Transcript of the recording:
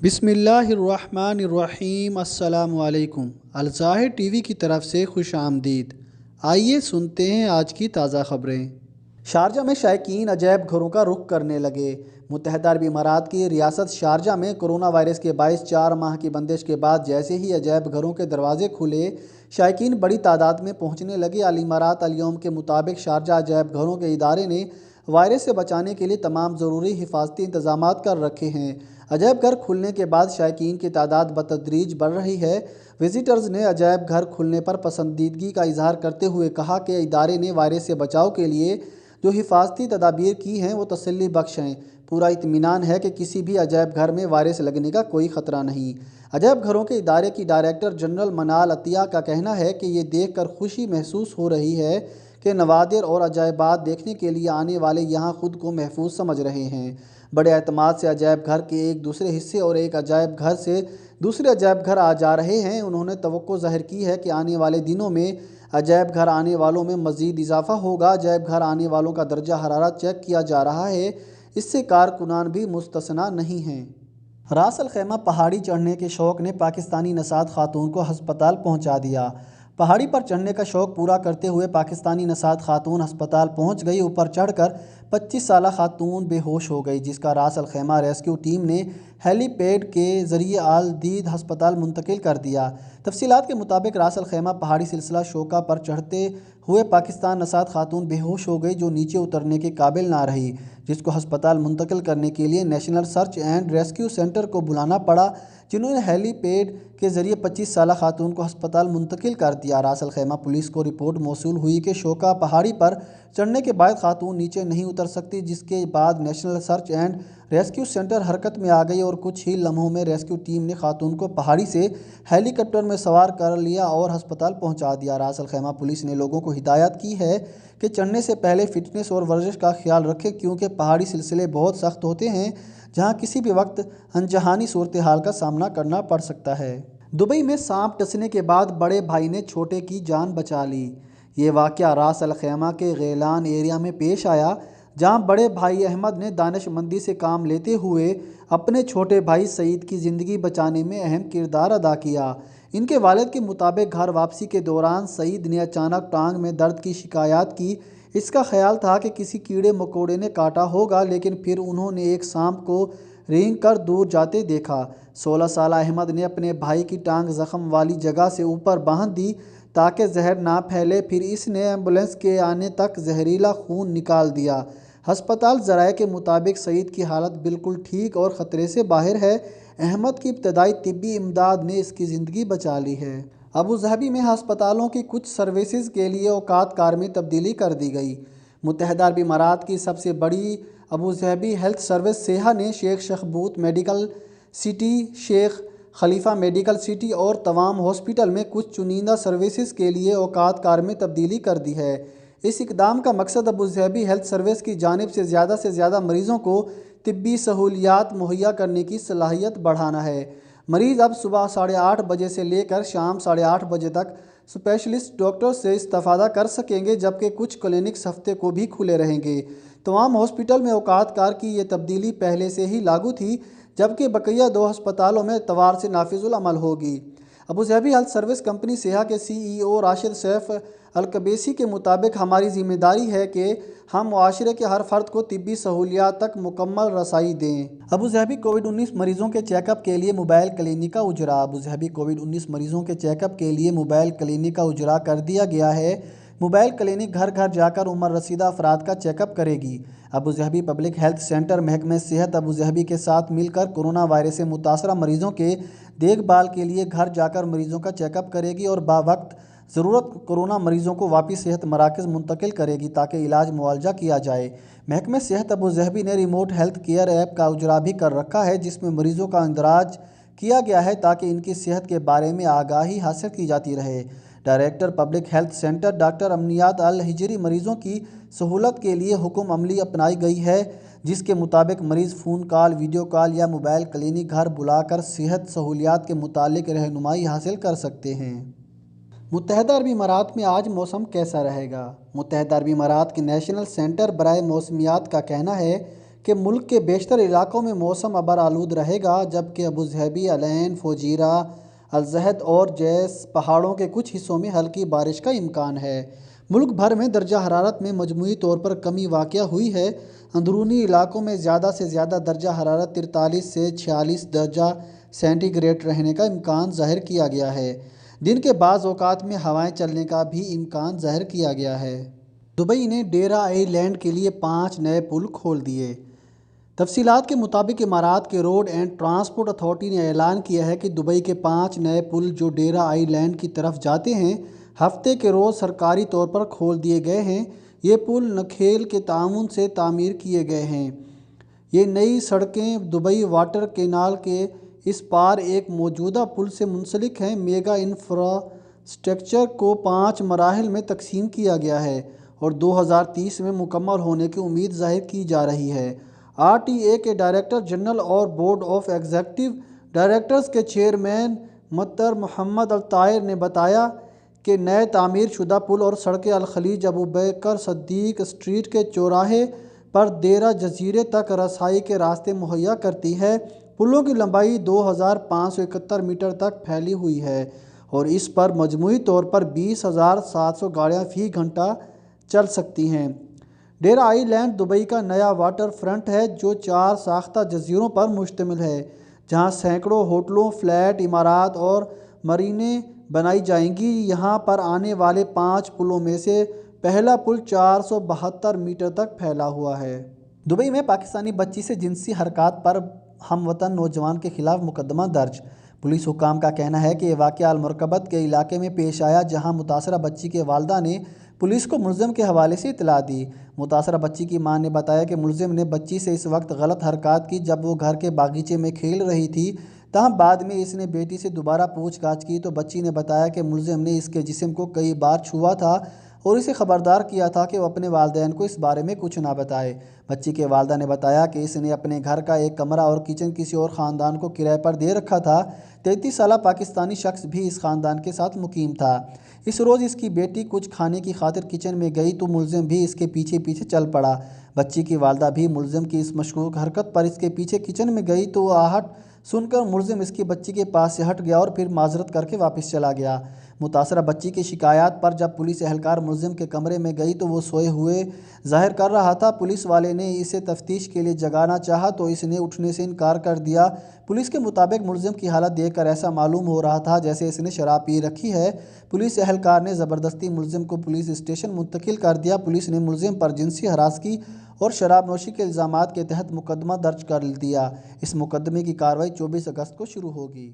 بسم اللہ الرحمن الرحیم۔ السلام علیکم۔ الظاہر ٹی وی کی طرف سے خوش آمدید۔ آئیے سنتے ہیں آج کی تازہ خبریں۔ شارجہ میں شائقین عجائب گھروں کا رخ کرنے لگے۔ متحدہ عرب امارات کی ریاست شارجہ میں کرونا وائرس کے باعث 4 ماہ کی بندش کے بعد جیسے ہی عجائب گھروں کے دروازے کھلے، شائقین بڑی تعداد میں پہنچنے لگے۔ الامارات الیوم کے مطابق شارجہ عجائب گھروں کے ادارے نے وائرس سے بچانے کے لیے تمام ضروری حفاظتی انتظامات کر رکھے ہیں۔ عجائب گھر کھلنے کے بعد شائقین کی تعداد بتدریج بڑھ رہی ہے۔ وزیٹرز نے عجائب گھر کھلنے پر پسندیدگی کا اظہار کرتے ہوئے کہا کہ ادارے نے وائرس سے بچاؤ کے لیے جو حفاظتی تدابیر کی ہیں وہ تسلی بخش ہیں۔ پورا اطمینان ہے کہ کسی بھی عجائب گھر میں وائرس لگنے کا کوئی خطرہ نہیں۔ عجائب گھروں کے ادارے کی ڈائریکٹر جنرل منال عطیہ کا کہنا ہے کہ یہ دیکھ کر خوشی محسوس ہو رہی ہے کہ نوادر اور عجائبات دیکھنے کے لیے آنے والے یہاں خود کو محفوظ سمجھ رہے ہیں۔ بڑے اعتماد سے عجائب گھر کے ایک دوسرے حصے اور ایک عجائب گھر سے دوسرے عجائب گھر آ جا رہے ہیں۔ انہوں نے توقع ظاہر کی ہے کہ آنے والے دنوں میں عجائب گھر آنے والوں میں مزید اضافہ ہوگا۔ عجائب گھر آنے والوں کا درجہ حرارت چیک کیا جا رہا ہے، اس سے کارکنان بھی مستثنیٰ نہیں ہیں۔ راس الخیمہ پہاڑی چڑھنے کے شوق نے پاکستانی نژاد خاتون کو ہسپتال پہنچا دیا۔ پہاڑی پر چڑھنے کا شوق پورا کرتے ہوئے پاکستانی نژاد خاتون ہسپتال پہنچ گئی۔ اوپر چڑھ کر 25 سالہ خاتون بے ہوش ہو گئی، جس کا راس الخیمہ ریسکیو ٹیم نے ہیلی پیڈ کے ذریعے آل دید ہسپتال منتقل کر دیا۔ تفصیلات کے مطابق راس الخیمہ پہاڑی سلسلہ شوکا پر چڑھتے ہوئے پاکستان نژاد خاتون بے ہوش ہو گئی، جو نیچے اترنے کے قابل نہ رہی، جس کو ہسپتال منتقل کرنے کے لیے national search and rescue centre کو بلانا پڑا، جنہوں نے ہیلی پیڈ کے ذریعے 25 سالہ خاتون کو ہسپتال منتقل کر دیا۔ راس الخیمہ پولیس کو رپورٹ موصول ہوئی کہ شوکا پہاڑی پر چڑھنے کے بعد خاتون نیچے نہیں اتر سکتی، جس کے بعد national search and rescue centre حرکت میں آ گئی اور کچھ ہی لمحوں میں ریسکیو ٹیم نے خاتون کو پہاڑی سے ہیلی کاپٹر میں سوار کر لیا اور ہسپتال پہنچا دیا۔ راس الخیمہ پولیس نے لوگوں کو ہدایت کی ہے کہ چڑھنے سے پہلے فٹنس اور ورزش کا خیال رکھیں، کیونکہ پہاڑی سلسلے بہت سخت ہوتے ہیں جہاں کسی بھی وقت انجہانی صورتحال کا سامنا کرنا پڑ سکتا ہے۔ دبئی میں سانپ ڈسنے کے بعد بڑے بھائی نے چھوٹے کی جان بچا لی۔ یہ واقعہ راس الخیمہ کے غیلان ایریا میں پیش آیا، جہاں بڑے بھائی احمد نے دانش مندی سے کام لیتے ہوئے اپنے چھوٹے بھائی سعید کی زندگی بچانے میں اہم کردار ادا کیا۔ ان کے والد کے مطابق گھر واپسی کے دوران سعید نے اچانک ٹانگ میں درد کی شکایات کی۔ اس کا خیال تھا کہ کسی کیڑے مکوڑے نے کاٹا ہوگا، لیکن پھر انہوں نے ایک سانپ کو رینگ کر دور جاتے دیکھا۔ 16 سالہ احمد نے اپنے بھائی کی ٹانگ زخم والی جگہ سے اوپر باندھ دی تاکہ زہر نہ پھیلے، پھر اس نے ایمبولینس کے آنے تک زہریلا خون نکال دیا۔ ہسپتال ذرائع کے مطابق سعید کی حالت بالکل ٹھیک اور خطرے سے باہر ہے۔ احمد کی ابتدائی طبی امداد نے اس کی زندگی بچا لی ہے۔ ابوظہبی میں ہسپتالوں کی کچھ سروسز کے لیے اوقات کار میں تبدیلی کر دی گئی۔ متحدہ عرب امارات کی سب سے بڑی ابوظہبی ہیلتھ سروس سیاح نے شیخ شخبوت میڈیکل سٹی، شیخ خلیفہ میڈیکل سٹی اور تمام ہاسپٹل میں کچھ چنندہ سروسز کے لیے اوقات کار میں تبدیلی کر دی ہے۔ اس اقدام کا مقصد ابوظہبی ہیلتھ سروس کی جانب سے زیادہ مریضوں کو طبی سہولیات مہیا کرنے کی صلاحیت بڑھانا ہے۔ مریض اب صبح 8:30 بجے سے لے کر شام 8:30 بجے تک اسپیشلسٹ ڈاکٹر سے استفادہ کر سکیں گے، جبکہ کچھ کلینکس ہفتے کو بھی کھلے رہیں گے۔ تمام ہاسپٹل میں اوقات کار کی یہ تبدیلی پہلے سے ہی لاگو تھی، جبکہ بقیہ 2 ہسپتالوں میں اتوار سے نافذ العمل ہوگی۔ ابوظہبی ہیلتھ سروس کمپنی سیاح کے CEO راشد سیف القبیسی کے مطابق ہماری ذمہ داری ہے کہ ہم معاشرے کے ہر فرد کو طبی سہولیات تک مکمل رسائی دیں۔ ابوظہبی کووڈ-19 مریضوں کے چیک اپ کے لیے موبائل کلینک کا اجراء۔ ابوظہبی کووڈ-19 مریضوں کے چیک اپ کے لیے موبائل کلینک کا اجراء کر دیا گیا ہے۔ موبائل کلینک گھر گھر جا کر عمر رسیدہ افراد کا چیک اپ کرے گی۔ ابوظہبی پبلک ہیلتھ سینٹر محکمہ صحت ابوظہبی کے ساتھ مل کر کورونا وائرس سے متاثرہ مریضوں کے دیکھ بھال کے لیے گھر جا کر مریضوں کا چیک اپ کرے گی اور بوقت ضرورت کورونا مریضوں کو واپس صحت مراکز منتقل کرے گی تاکہ علاج معالجہ کیا جائے۔ محکمہ صحت ابوظہبی نے ریموٹ ہیلتھ کیئر ایپ کا اجراء بھی کر رکھا ہے، جس میں مریضوں کا اندراج کیا گیا ہے تاکہ ان کی صحت کے بارے میں آگاہی حاصل کی جاتی رہے۔ Director public health centre doctor امنیات الحجری مریضوں کی سہولت کے لیے حکم عملی اپنائی گئی ہے، جس کے مطابق مریض فون کال، ویڈیو کال یا موبائل کلینک گھر بلا کر صحت سہولیات کے متعلق رہنمائی حاصل کر سکتے ہیں۔ متحدہ عرب امارات میں آج موسم کیسا رہے گا؟ متحدہ عرب امارات کے نیشنل سینٹر برائے موسمیات کا کہنا ہے کہ ملک کے بیشتر علاقوں میں موسم ابر آلود رہے گا، جبکہ ابوظہبی، العین، فوجیرہ، الزہد اور جیس پہاڑوں کے کچھ حصوں میں ہلکی بارش کا امکان ہے۔ ملک بھر میں درجہ حرارت میں مجموعی طور پر کمی واقع ہوئی ہے۔ اندرونی علاقوں میں زیادہ سے زیادہ درجہ حرارت 43 سے 46 درجہ سینٹی گریڈ رہنے کا امکان ظاہر کیا گیا ہے۔ دن کے بعض اوقات میں ہوائیں چلنے کا بھی امکان ظاہر کیا گیا ہے۔ دبئی نے ڈیرہ آئی لینڈ کے لیے 5 نئے پل کھول دیے۔ تفصیلات کے مطابق امارات کے روڈ اینڈ ٹرانسپورٹ اتھارٹی نے اعلان کیا ہے کہ دبئی کے 5 نئے پل جو ڈیرہ آئی لینڈ کی طرف جاتے ہیں، ہفتے کے روز سرکاری طور پر کھول دیے گئے ہیں۔ یہ پل نکھیل کے تعاون سے تعمیر کیے گئے ہیں۔ یہ نئی سڑکیں دبئی واٹر کینال کے اس پار ایک موجودہ پل سے منسلک ہیں۔ میگا انفراسٹرکچر کو 5 مراحل میں تقسیم کیا گیا ہے اور 2030 میں مکمل ہونے کی امید ظاہر کی جا رہی ہے۔ آر ٹی اے کے ڈائریکٹر جنرل اور بورڈ آف ایگزیکٹو ڈائریکٹرز کے چیئرمین مطر محمد الطاہر نے بتایا کہ نئے تعمیر شدہ پل اور سڑکیں الخلیج ابوبکر صدیق اسٹریٹ کے چوراہے پر دیرہ جزیرے تک رسائی کے راستے مہیا کرتی ہے۔ پلوں کی لمبائی 2571 میٹر تک پھیلی ہوئی ہے اور اس پر مجموعی طور پر 20,700 گاڑیاں فی گھنٹہ چل سکتی ہیں۔ ڈیرہ آئی لینڈ دبئی کا نیا واٹر فرنٹ ہے جو 4 ساختہ جزیروں پر مشتمل ہے، جہاں سینکڑوں ہوٹلوں، فلیٹ، عمارات اور مرینے بنائی جائیں گی۔ یہاں پر آنے والے 5 پلوں میں سے پہلا پل 472 میٹر تک پھیلا ہوا ہے۔ دبئی میں پاکستانی بچی سے جنسی حرکات پر ہم وطن نوجوان کے خلاف مقدمہ درج۔ پولیس حکام کا کہنا ہے کہ یہ واقعہ المرکبت کے علاقے میں پیش آیا، جہاں متاثرہ بچی کے والدہ نے پولیس کو ملزم کے حوالے سے اطلاع دی۔ متاثرہ بچی کی ماں نے بتایا کہ ملزم نے بچی سے اس وقت غلط حرکات کی جب وہ گھر کے باغیچے میں کھیل رہی تھی، تاہم بعد میں اس نے بیٹی سے دوبارہ پوچھ گچھ کی تو بچی نے بتایا کہ ملزم نے اس کے جسم کو کئی بار چھوا تھا اور اسے خبردار کیا تھا کہ وہ اپنے والدین کو اس بارے میں کچھ نہ بتائے۔ بچی کے والدہ نے بتایا کہ اس نے اپنے گھر کا ایک کمرہ اور کچن کسی اور خاندان کو کرائے پر دے رکھا تھا۔ 33 سالہ پاکستانی شخص بھی اس خاندان کے ساتھ مقیم تھا۔ اس روز اس کی بیٹی کچھ کھانے کی خاطر کچن میں گئی تو ملزم بھی اس کے پیچھے پیچھے چل پڑا۔ بچی کی والدہ بھی ملزم کی اس مشکوک حرکت پر اس کے پیچھے کچن میں گئی تو آہٹ سن کر ملزم اس کی بچی کے پاس سے ہٹ گیا اور پھر معذرت کر کے واپس چلا گیا۔ متاثرہ بچی کی شکایات پر جب پولیس اہلکار ملزم کے کمرے میں گئی تو وہ سوئے ہوئے ظاہر کر رہا تھا۔ پولیس والے نے اسے تفتیش کے لیے جگانا چاہا تو اس نے اٹھنے سے انکار کر دیا۔ پولیس کے مطابق ملزم کی حالت دیکھ کر ایسا معلوم ہو رہا تھا جیسے اس نے شراب پی رکھی ہے۔ پولیس اہلکار نے زبردستی ملزم کو پولیس اسٹیشن منتقل کر دیا۔ پولیس نے ملزم پر جنسی ہراسگی اور شراب نوشی کے الزامات کے تحت مقدمہ درج کر دیا۔ اس مقدمے کی کارروائی 24 اگست کو شروع ہوگی۔